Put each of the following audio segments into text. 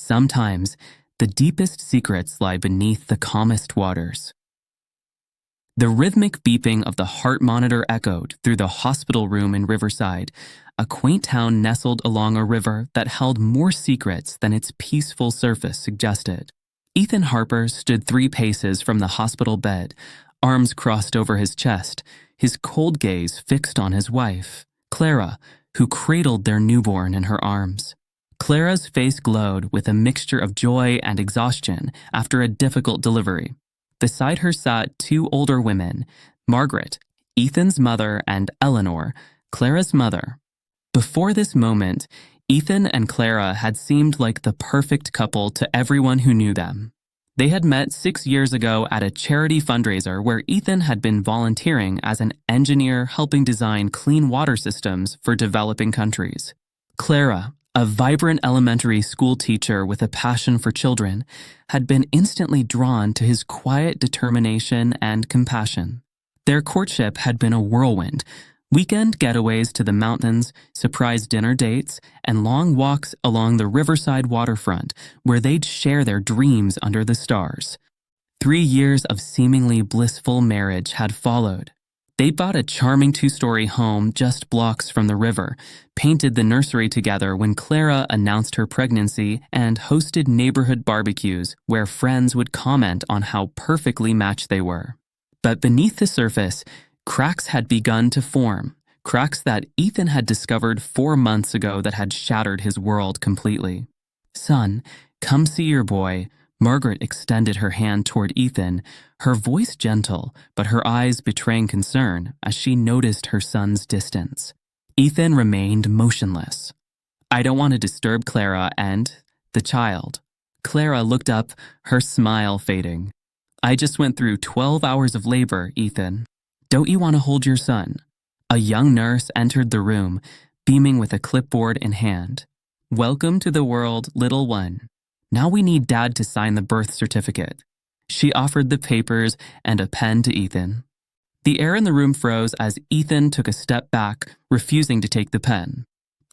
Sometimes, the deepest secrets lie beneath the calmest waters. The rhythmic beeping of the heart monitor echoed through the hospital room in Riverside, a quaint town nestled along a river that held more secrets than its peaceful surface suggested. Ethan Harper stood 3 paces from the hospital bed, arms crossed over his chest, his cold gaze fixed on his wife, Clara, who cradled their newborn in her arms. Clara's face glowed with a mixture of joy and exhaustion after a difficult delivery. Beside her sat 2 older women, Margaret, Ethan's mother, and Eleanor, Clara's mother. Before this moment, Ethan and Clara had seemed like the perfect couple to everyone who knew them. They had met 6 years ago at a charity fundraiser where Ethan had been volunteering as an engineer helping design clean water systems for developing countries. Clara, a vibrant elementary school teacher with a passion for children, had been instantly drawn to his quiet determination and compassion. Their courtship had been a whirlwind. Weekend getaways to the mountains, surprise dinner dates, and long walks along the Riverside waterfront where they'd share their dreams under the stars. 3 years of seemingly blissful marriage had followed. They bought a charming 2-story home just blocks from the river, painted the nursery together when Clara announced her pregnancy, and hosted neighborhood barbecues where friends would comment on how perfectly matched they were. But beneath the surface, cracks had begun to form, cracks that Ethan had discovered 4 months ago that had shattered his world completely. "Son, come see your boy." Margaret extended her hand toward Ethan, her voice gentle, but her eyes betraying concern as she noticed her son's distance. Ethan remained motionless. "I don't want to disturb Clara and the child." Clara looked up, her smile fading. "I just went through 12 hours of labor, Ethan. Don't you want to hold your son?" A young nurse entered the room, beaming with a clipboard in hand. "Welcome to the world, little one. Now we need Dad to sign the birth certificate." She offered the papers and a pen to Ethan. The air in the room froze as Ethan took a step back, refusing to take the pen.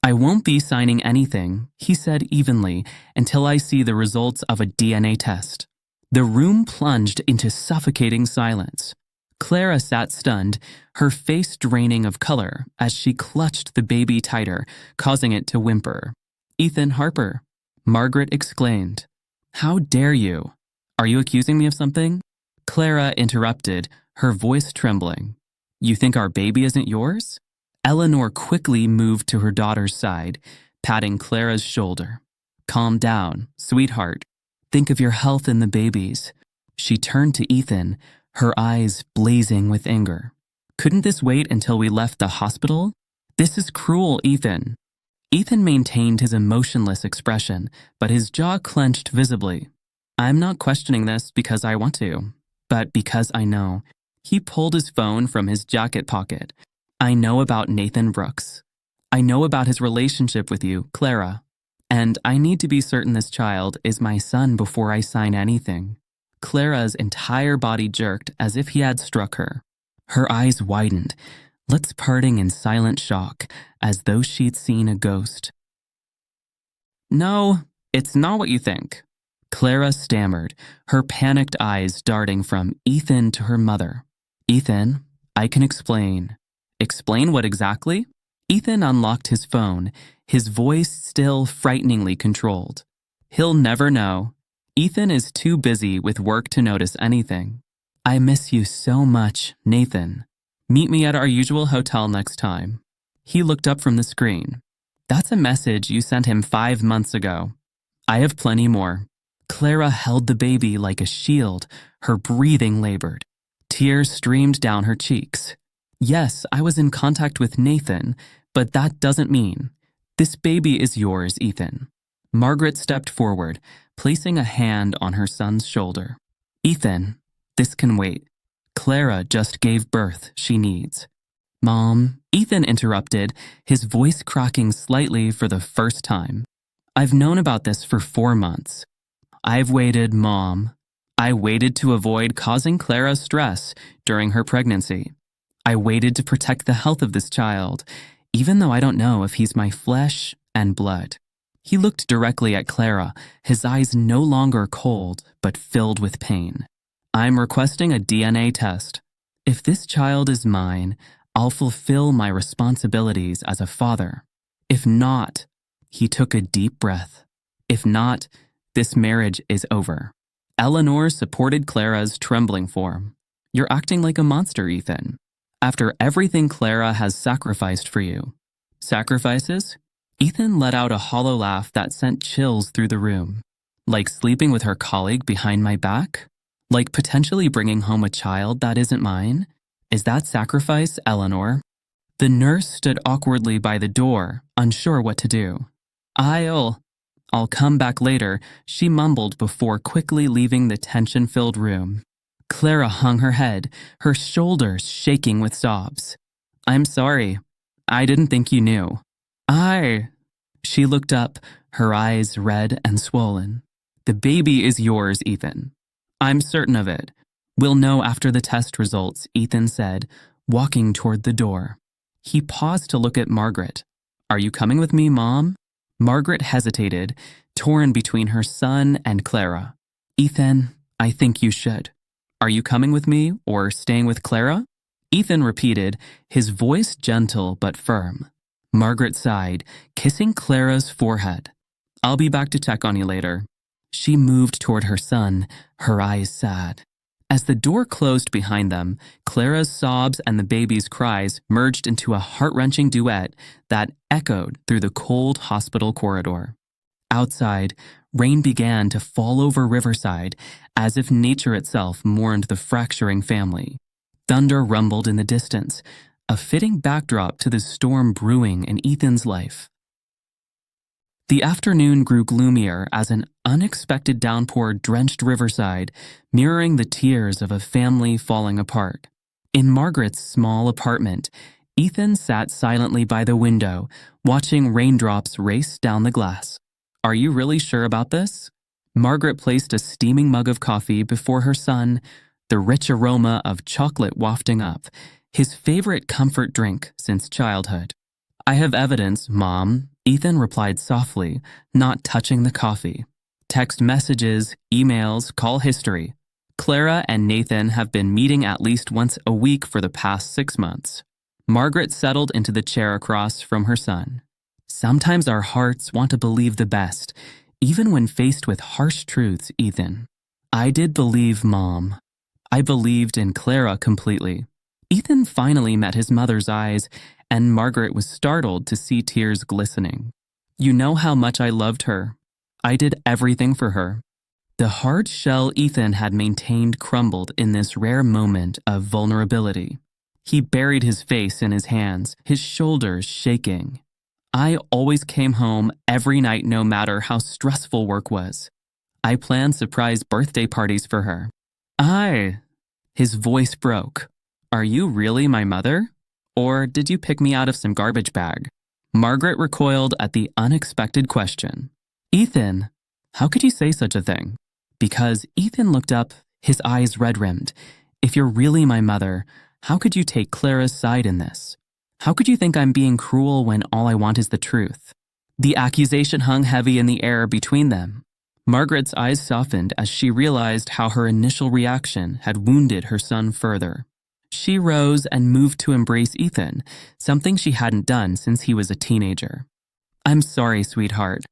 "I won't be signing anything," he said evenly, "until I see the results of a DNA test." The room plunged into suffocating silence. Clara sat stunned, her face draining of color as she clutched the baby tighter, causing it to whimper. "Ethan Harper," Margaret exclaimed. "How dare you? Are you accusing me of something?" Clara interrupted, her voice trembling. "You think our baby isn't yours?" Eleanor quickly moved to her daughter's side, patting Clara's shoulder. "Calm down, sweetheart. Think of your health and the baby's." She turned to Ethan, her eyes blazing with anger. "Couldn't this wait until we left the hospital? This is cruel, Ethan." Ethan maintained his emotionless expression, but his jaw clenched visibly. "I'm not questioning this because I want to, but because I know." He pulled his phone from his jacket pocket. "I know about Nathan Brooks. I know about his relationship with you, Clara. And I need to be certain this child is my son before I sign anything." Clara's entire body jerked as if he had struck her. Her eyes widened, lips parting in silent shock, as though she'd seen a ghost. "No, it's not what you think," Clara stammered, her panicked eyes darting from Ethan to her mother. "Ethan, I can explain." "Explain what exactly?" Ethan unlocked his phone, his voice still frighteningly controlled. "He'll never know. Ethan is too busy with work to notice anything. I miss you so much, Nathan. Meet me at our usual hotel next time." He looked up from the screen. "That's a message you sent him 5 months ago. I have plenty more." Clara held the baby like a shield, her breathing labored. Tears streamed down her cheeks. "Yes, I was in contact with Nathan, but that doesn't mean. This baby is yours, Ethan." Margaret stepped forward, placing a hand on her son's shoulder. "Ethan, this can wait. Clara just gave birth, she needs." "Mom," Ethan interrupted, his voice cracking slightly for the first time. "I've known about this for 4 months. I've waited, Mom. I waited to avoid causing Clara stress during her pregnancy. I waited to protect the health of this child, even though I don't know if he's my flesh and blood." He looked directly at Clara, his eyes no longer cold, but filled with pain. I'm requesting a DNA test. If this child is mine, I'll fulfill my responsibilities as a father. If not, he took a deep breath. If not, this marriage is over. Eleanor supported Clara's trembling form. You're acting like a monster, Ethan. After everything Clara has sacrificed for you. Sacrifices? Ethan let out a hollow laugh that sent chills through the room. Like sleeping with her colleague behind my back? Like potentially bringing home a child that isn't mine? Is that sacrifice, Eleanor? The nurse stood awkwardly by the door, unsure what to do. I'll come back later, she mumbled before quickly leaving the tension-filled room. Clara hung her head, her shoulders shaking with sobs. I'm sorry. I didn't think you knew. She looked up, her eyes red and swollen. The baby is yours, Ethan. I'm certain of it. We'll know after the test results, Ethan said, walking toward the door. He paused to look at Margaret. Are you coming with me, Mom? Margaret hesitated, torn between her son and Clara. Ethan, I think you should. Are you coming with me or staying with Clara? Ethan repeated, his voice gentle but firm. Margaret sighed, kissing Clara's forehead. I'll be back to check on you later. She moved toward her son, her eyes sad. As the door closed behind them, Clara's sobs and the baby's cries merged into a heart-wrenching duet that echoed through the cold hospital corridor. Outside, rain began to fall over Riverside as if nature itself mourned the fracturing family. Thunder rumbled in the distance, a fitting backdrop to the storm brewing in Ethan's life. The afternoon grew gloomier as an unexpected downpour drenched Riverside, mirroring the tears of a family falling apart. In Margaret's small apartment, Ethan sat silently by the window, watching raindrops race down the glass. Are you really sure about this? Margaret placed a steaming mug of coffee before her son, the rich aroma of chocolate wafting up, his favorite comfort drink since childhood. I have evidence, Mom, Ethan replied softly, not touching the coffee. Text messages, emails, call history. Clara and Nathan have been meeting at least once a week for the past 6 months. Margaret settled into the chair across from her son. Sometimes our hearts want to believe the best, even when faced with harsh truths, Ethan. I did believe, Mom. I believed in Clara completely. Ethan finally met his mother's eyes, and Margaret was startled to see tears glistening. You know how much I loved her. I did everything for her. The hard shell Ethan had maintained crumbled in this rare moment of vulnerability. He buried his face in his hands, his shoulders shaking. I always came home every night no matter how stressful work was. I planned surprise birthday parties for her. His voice broke. Are you really my mother? Or did you pick me out of some garbage bag? Margaret recoiled at the unexpected question. Ethan, how could you say such a thing? Because Ethan looked up, his eyes red-rimmed. If you're really my mother, how could you take Clara's side in this? How could you think I'm being cruel when all I want is the truth? The accusation hung heavy in the air between them. Margaret's eyes softened as she realized how her initial reaction had wounded her son further. She rose and moved to embrace Ethan, something she hadn't done since he was a teenager. I'm sorry, sweetheart.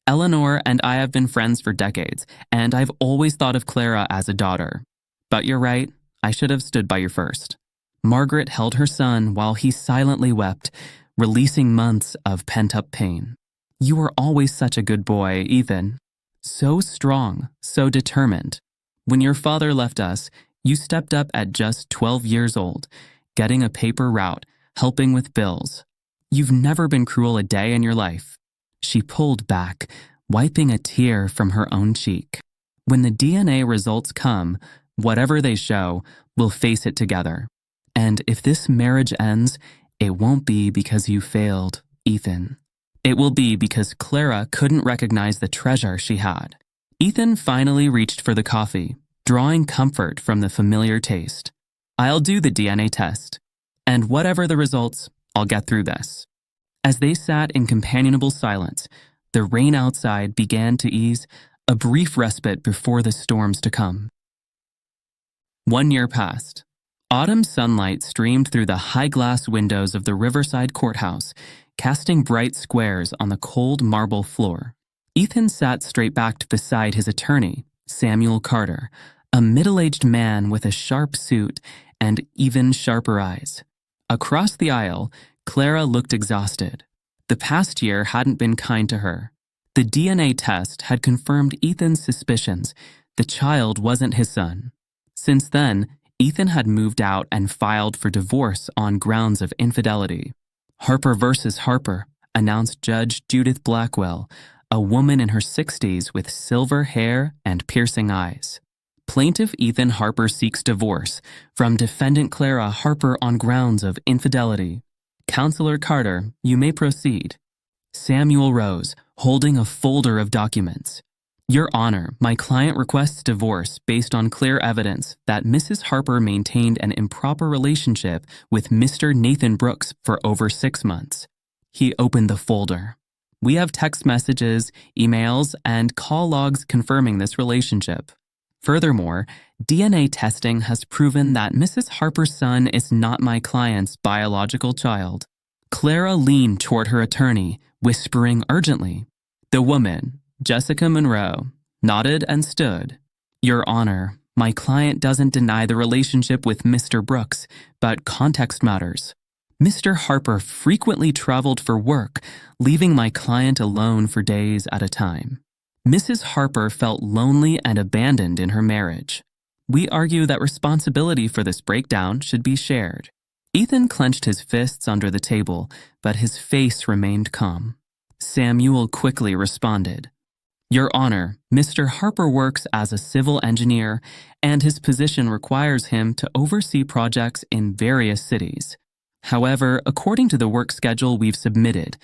Eleanor and I have been friends for decades, and I've always thought of Clara as a daughter. But you're right, I should have stood by you first. Margaret held her son while he silently wept, releasing months of pent-up pain. You were always such a good boy, Ethan. So strong, so determined. When your father left us, you stepped up at just 12 years old, getting a paper route, helping with bills. You've never been cruel a day in your life. She pulled back, wiping a tear from her own cheek. When the DNA results come, whatever they show, we'll face it together. And if this marriage ends, it won't be because you failed, Ethan. It will be because Clara couldn't recognize the treasure she had. Ethan finally reached for the coffee, drawing comfort from the familiar taste. I'll do the DNA test. And whatever the results, I'll get through this. As they sat in companionable silence, the rain outside began to ease, a brief respite before the storms to come. 1 year passed. Autumn sunlight streamed through the high glass windows of the Riverside courthouse, casting bright squares on the cold marble floor. Ethan sat straight-backed beside his attorney, Samuel Carter, a middle-aged man with a sharp suit and even sharper eyes. Across the aisle, Clara looked exhausted. The past year hadn't been kind to her. The DNA test had confirmed Ethan's suspicions. The child wasn't his son. Since then, Ethan had moved out and filed for divorce on grounds of infidelity. Harper versus Harper, announced Judge Judith Blackwell, a woman in her 60s with silver hair and piercing eyes. Plaintiff Ethan Harper seeks divorce from defendant Clara Harper on grounds of infidelity. Counselor Carter, you may proceed. Samuel rose, holding a folder of documents. Your Honor, my client requests divorce based on clear evidence that Mrs. Harper maintained an improper relationship with Mr. Nathan Brooks for over 6 months. He opened the folder. We have text messages, emails, and call logs confirming this relationship. Furthermore, DNA testing has proven that Mrs. Harper's son is not my client's biological child. Clara leaned toward her attorney, whispering urgently. The woman, Jessica Monroe, nodded and stood. Your Honor, my client doesn't deny the relationship with Mr. Brooks, but context matters. Mr. Harper frequently traveled for work, leaving my client alone for days at a time. Mrs. Harper felt lonely and abandoned in her marriage. We argue that responsibility for this breakdown should be shared. Ethan clenched his fists under the table, but his face remained calm. Samuel quickly responded. Your Honor, Mr. Harper works as a civil engineer, and his position requires him to oversee projects in various cities. However, according to the work schedule we've submitted,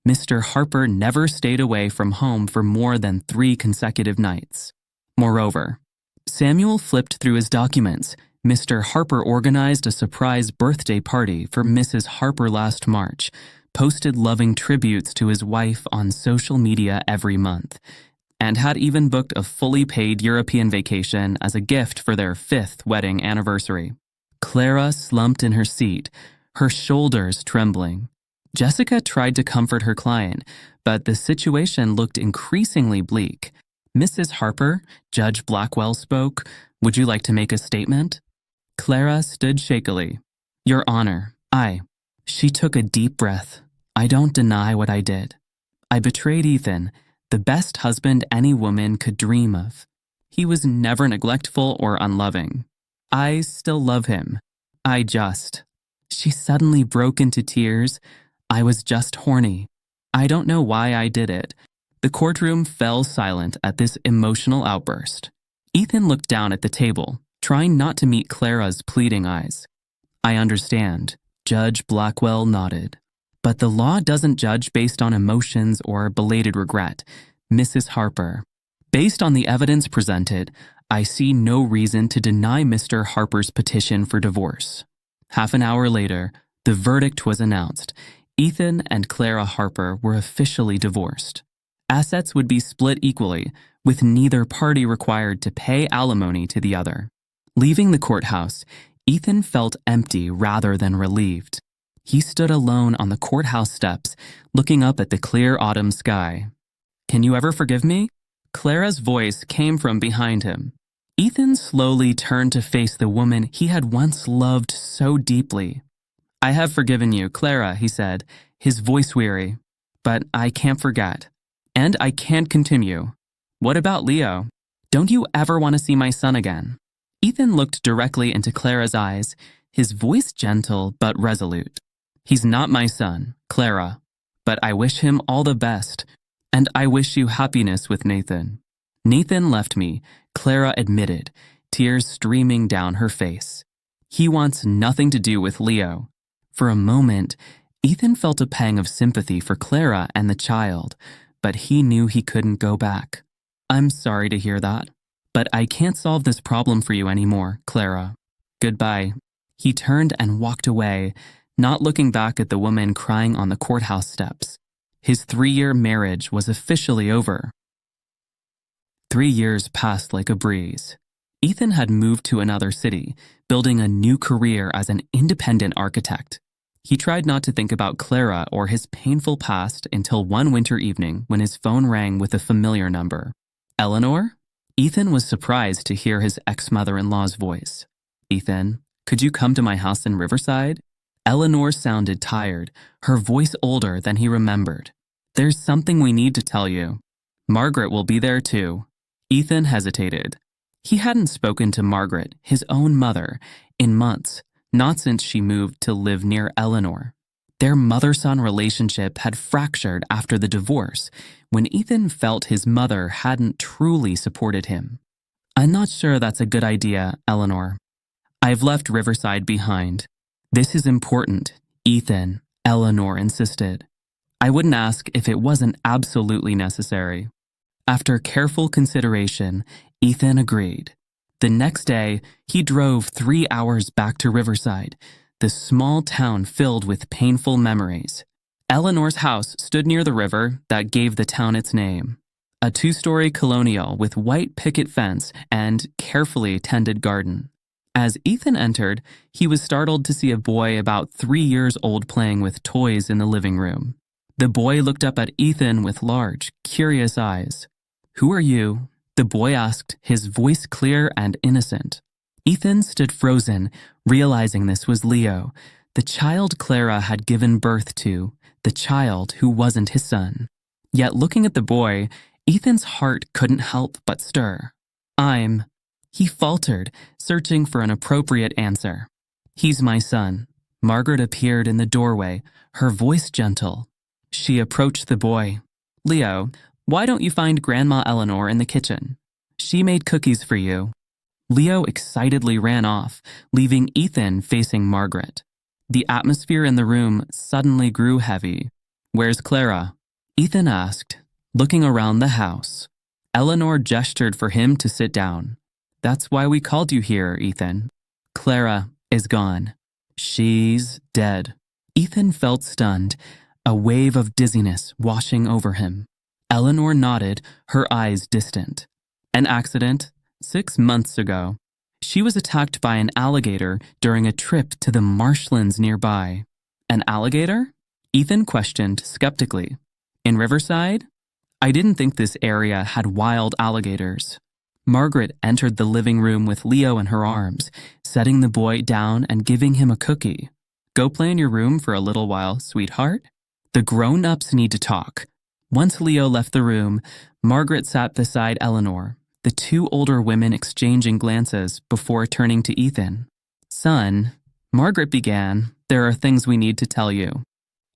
Mr. Harper never stayed away from home for more than 3 consecutive nights. Moreover, Samuel flipped through his documents. Mr. Harper organized a surprise birthday party for Mrs. Harper last March, posted loving tributes to his wife on social media every month, and had even booked a fully paid European vacation as a gift for their 5th wedding anniversary. Clara slumped in her seat, her shoulders trembling. Jessica tried to comfort her client, but the situation looked increasingly bleak. Mrs. Harper, Judge Blackwell spoke. Would you like to make a statement? Clara stood shakily. Your Honor, She took a deep breath. I don't deny what I did. I betrayed Ethan, the best husband any woman could dream of. He was never neglectful or unloving. I still love him. She suddenly broke into tears. I was just horny. I don't know why I did it. The courtroom fell silent at this emotional outburst. Ethan looked down at the table, trying not to meet Clara's pleading eyes. I understand. Judge Blackwell nodded. But the law doesn't judge based on emotions or belated regret. Mrs. Harper, based on the evidence presented, I see no reason to deny Mr. Harper's petition for divorce. Half an hour later, the verdict was announced. Ethan and Clara Harper were officially divorced. Assets would be split equally, with neither party required to pay alimony to the other. Leaving the courthouse, Ethan felt empty rather than relieved. He stood alone on the courthouse steps, looking up at the clear autumn sky. Can you ever forgive me? Clara's voice came from behind him. Ethan slowly turned to face the woman he had once loved so deeply. I have forgiven you, Clara, he said, his voice weary. But I can't forget. And I can't continue. What about Leo? Don't you ever want to see my son again? Ethan looked directly into Clara's eyes, his voice gentle but resolute. He's not my son, Clara, but I wish him all the best, and I wish you happiness with Nathan. Nathan left me, Clara admitted, tears streaming down her face. He wants nothing to do with Leo. For a moment, Ethan felt a pang of sympathy for Clara and the child, but he knew he couldn't go back. I'm sorry to hear that, but I can't solve this problem for you anymore, Clara. Goodbye. He turned and walked away, not looking back at the woman crying on the courthouse steps. His 3-year marriage was officially over. 3 years passed like a breeze. Ethan had moved to another city, building a new career as an independent architect. He tried not to think about Clara or his painful past until one winter evening when his phone rang with a familiar number. Eleanor? Ethan was surprised to hear his ex-mother-in-law's voice. Ethan, could you come to my house in Riverside? Eleanor sounded tired, her voice older than he remembered. There's something we need to tell you. Margaret will be there too. Ethan hesitated. He hadn't spoken to Margaret, his own mother, in months, not since she moved to live near Eleanor. Their mother-son relationship had fractured after the divorce, when Ethan felt his mother hadn't truly supported him. I'm not sure that's a good idea, Eleanor. I've left Riverside behind. This is important, Ethan, Eleanor insisted. I wouldn't ask if it wasn't absolutely necessary. After careful consideration, Ethan agreed. The next day, he drove 3 hours back to Riverside, the small town filled with painful memories. Eleanor's house stood near the river that gave the town its name. A 2-story colonial with white picket fence and carefully tended garden. As Ethan entered, he was startled to see a boy about 3 years old playing with toys in the living room. The boy looked up at Ethan with large, curious eyes. "Who are you?" the boy asked, his voice clear and innocent. Ethan stood frozen, realizing this was Leo, the child Clara had given birth to, the child who wasn't his son. Yet looking at the boy, Ethan's heart couldn't help but stir. He faltered, searching for an appropriate answer. "He's my son." Margaret appeared in the doorway, her voice gentle. She approached the boy. "Leo, why don't you find Grandma Eleanor in the kitchen? She made cookies for you." Leo excitedly ran off, leaving Ethan facing Margaret. The atmosphere in the room suddenly grew heavy. "Where's Clara?" Ethan asked, looking around the house. Eleanor gestured for him to sit down. "That's why we called you here, Ethan. Clara is gone. She's dead." Ethan felt stunned, a wave of dizziness washing over him. Eleanor nodded, her eyes distant. "An accident, 6 months ago. She was attacked by an alligator during a trip to the marshlands nearby." "An alligator?" Ethan questioned skeptically. "In Riverside? I didn't think this area had wild alligators." Margaret entered the living room with Leo in her arms, setting the boy down and giving him a cookie. "Go play in your room for a little while, sweetheart. The grown-ups need to talk." Once Leo left the room, Margaret sat beside Eleanor, the 2 older women exchanging glances before turning to Ethan. "Son," Margaret began, "there are things we need to tell you."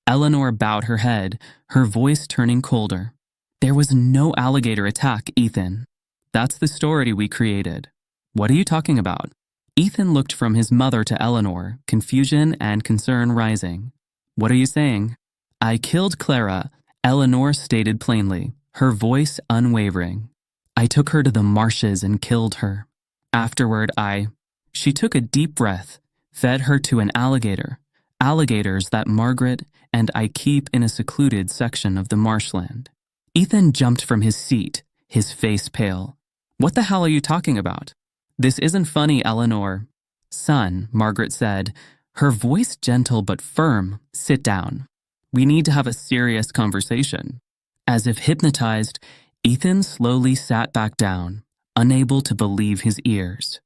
Eleanor bowed her head, her voice turning colder. "There was no alligator attack, Ethan. That's the story we created." "What are you talking about?" Ethan looked from his mother to Eleanor, confusion and concern rising. "What are you saying?" "I killed Clara," Eleanor stated plainly, her voice unwavering. "I took her to the marshes and killed her. Afterward, She took a deep breath, fed her to an alligator, alligators that Margaret and I keep in a secluded section of the marshland. Ethan jumped from his seat, his face pale. "What the hell are you talking about?" "This isn't funny, Eleanor." "Son," Margaret said, her voice gentle but firm, "sit down. We need to have a serious conversation." As if hypnotized, Ethan slowly sat back down, unable to believe his ears.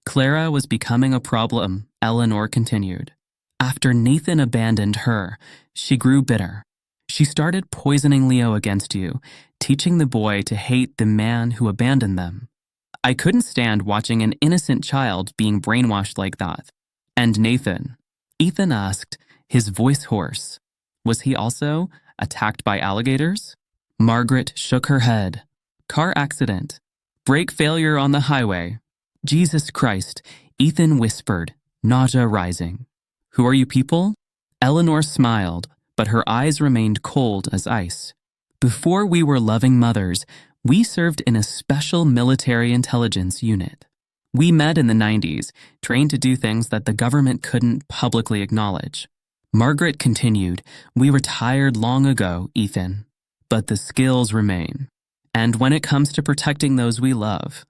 Clara was becoming a problem, Eleanor continued. After Nathan abandoned her, she grew bitter. She started poisoning Leo against you, teaching the boy to hate the man who abandoned them. I couldn't stand watching an innocent child being brainwashed like that. And Nathan? Ethan asked, his voice hoarse. Was he also attacked by alligators? Margaret shook her head. Car accident. Brake failure on the highway. Jesus Christ, Ethan whispered, nausea rising. Who are you people? Eleanor smiled, but her eyes remained cold as ice. Before we were loving mothers, we served in a special military intelligence unit. We met in the 90s, trained to do things that the government couldn't publicly acknowledge. Margaret continued, "We retired long ago, Ethan, but the skills remain. And when it comes to protecting those we love."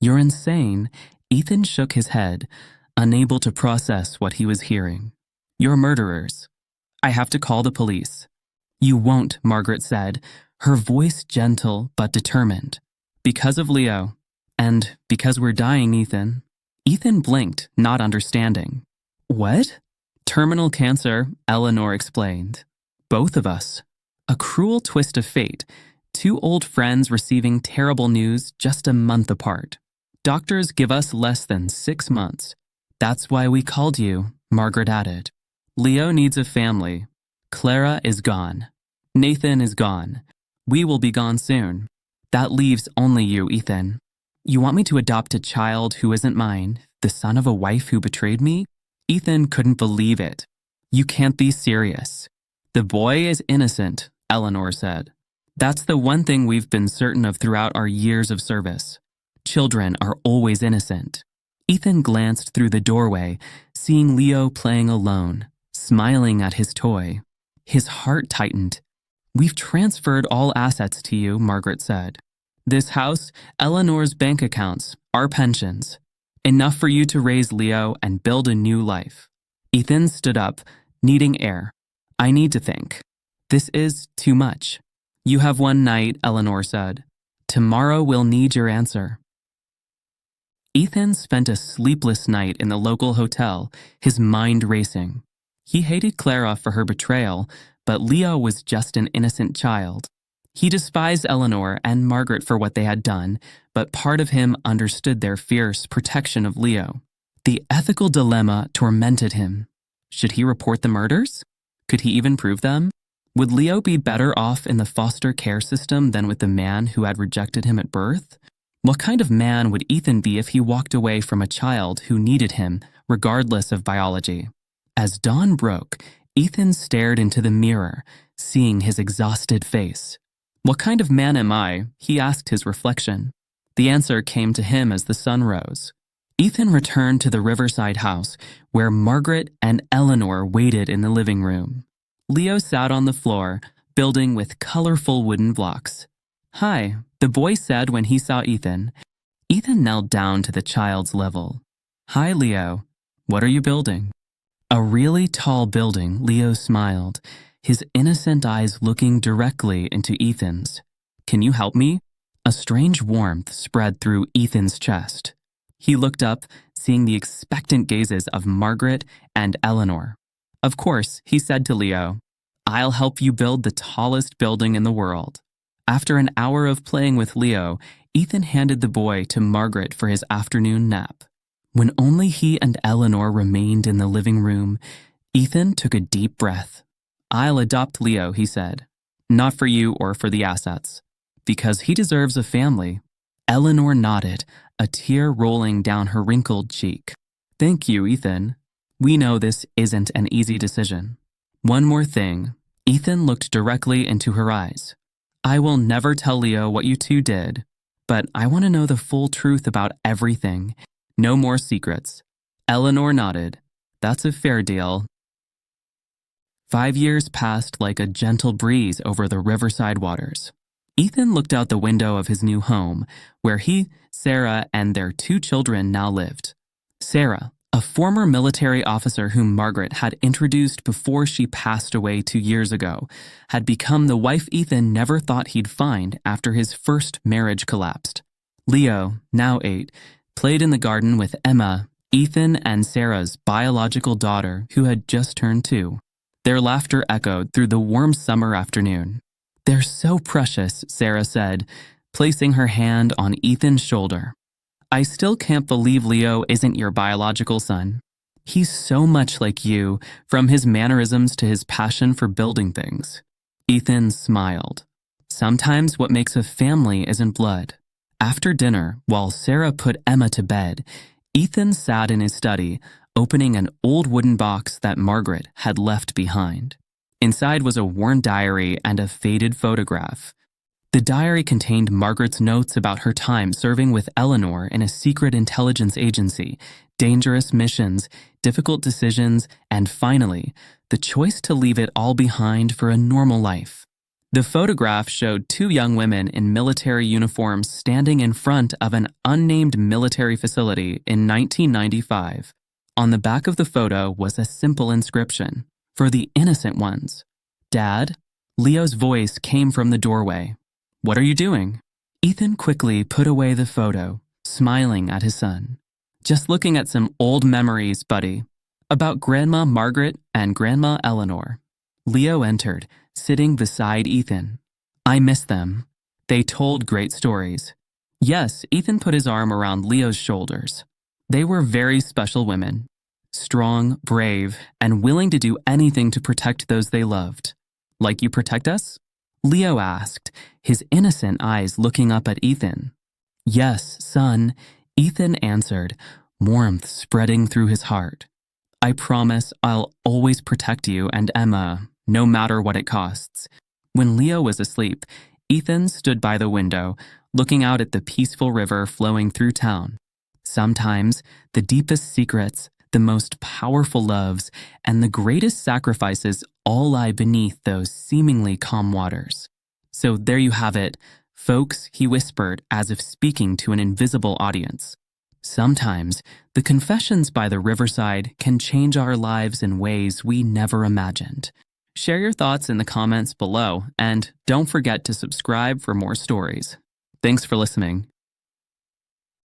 "You're insane." Ethan shook his head, unable to process what he was hearing. "You're murderers. I have to call the police." "You won't," Margaret said, her voice gentle but determined. "Because of Leo. And because we're dying, Ethan." Ethan blinked, not understanding. "What?" "Terminal cancer," Eleanor explained. "Both of us." A cruel twist of fate. Two old friends receiving terrible news just a month apart. "Doctors give us less than 6 months. That's why we called you," Margaret added. "Leo needs a family. Clara is gone. Nathan is gone. We will be gone soon. That leaves only you, Ethan. You want me to adopt a child who isn't mine, the son of a wife who betrayed me?" Ethan couldn't believe it. "You can't be serious." "The boy is innocent," Eleanor said. "That's the one thing we've been certain of throughout our years of service. Children are always innocent." Ethan glanced through the doorway, seeing Leo playing alone, smiling at his toy. His heart tightened. "We've transferred all assets to you," Margaret said. "This house, Eleanor's bank accounts, our pensions. Enough for you to raise Leo and build a new life." Ethan stood up, needing air. "I need to think. This is too much." "You have one night," Eleanor said. "Tomorrow we'll need your answer." Ethan spent a sleepless night in the local hotel, his mind racing. He hated Clara for her betrayal, but Leo was just an innocent child. He despised Eleanor and Margaret for what they had done, but part of him understood their fierce protection of Leo. The ethical dilemma tormented him. Should he report the murders? Could he even prove them? Would Leo be better off in the foster care system than with the man who had rejected him at birth? What kind of man would Ethan be if he walked away from a child who needed him, regardless of biology? As dawn broke, Ethan stared into the mirror, seeing his exhausted face. "What kind of man am I?" he asked his reflection. The answer came to him as the sun rose. Ethan returned to the Riverside house, where Margaret and Eleanor waited in the living room. Leo sat on the floor, building with colorful wooden blocks. "Hi," the boy said when he saw Ethan. Ethan knelt down to the child's level. "Hi, Leo. What are you building?" "A really tall building," Leo smiled, his innocent eyes looking directly into Ethan's. "Can you help me?" A strange warmth spread through Ethan's chest. He looked up, seeing the expectant gazes of Margaret and Eleanor. "Of course," he said to Leo. "I'll help you build the tallest building in the world." After an hour of playing with Leo, Ethan handed the boy to Margaret for his afternoon nap. When only he and Eleanor remained in the living room, Ethan took a deep breath. "I'll adopt Leo," he said. "Not for you or for the assets. Because he deserves a family." Eleanor nodded, a tear rolling down her wrinkled cheek. "Thank you, Ethan. We know this isn't an easy decision." "One more thing." Ethan looked directly into her eyes. "I will never tell Leo what you two did, but I want to know the full truth about everything. No more secrets." Eleanor nodded. "That's a fair deal." 5 years passed like a gentle breeze over the Riverside waters. Ethan looked out the window of his new home, where he, Sarah, and their 2 children now lived. Sarah, a former military officer whom Margaret had introduced before she passed away 2 years ago, had become the wife Ethan never thought he'd find after his first marriage collapsed. Leo, now 8, played in the garden with Emma, Ethan and Sarah's biological daughter who had just turned 2. Their laughter echoed through the warm summer afternoon. "They're so precious," Sarah said, placing her hand on Ethan's shoulder. "I still can't believe Leo isn't your biological son. He's so much like you, from his mannerisms to his passion for building things." Ethan smiled. "Sometimes what makes a family isn't blood." After dinner, while Sarah put Emma to bed, Ethan sat in his study, opening an old wooden box that Margaret had left behind. Inside was a worn diary and a faded photograph. The diary contained Margaret's notes about her time serving with Eleanor in a secret intelligence agency, dangerous missions, difficult decisions, and finally, the choice to leave it all behind for a normal life. The photograph showed two young women in military uniforms standing in front of an unnamed military facility in 1995. On the back of the photo was a simple inscription, "For the innocent ones." "Dad?" Leo's voice came from the doorway. "What are you doing?" Ethan quickly put away the photo, smiling at his son. "Just looking at some old memories, buddy. About Grandma Margaret and Grandma Eleanor." Leo entered, sitting beside Ethan. "I miss them. They told great stories." Yes, Ethan put his arm around Leo's shoulders. They were very special women. Strong, brave, and willing to do anything to protect those they loved. "Like you protect us?" Leo asked, his innocent eyes looking up at Ethan. "Yes, son," Ethan answered, warmth spreading through his heart. "I promise I'll always protect you and Emma, no matter what it costs." When Leo was asleep, Ethan stood by the window, looking out at the peaceful river flowing through town. Sometimes, the deepest secrets, the most powerful loves, and the greatest sacrifices all lie beneath those seemingly calm waters. "So there you have it, folks," he whispered as if speaking to an invisible audience. Sometimes, the confessions by the Riverside can change our lives in ways we never imagined. Share your thoughts in the comments below, and don't forget to subscribe for more stories. Thanks for listening.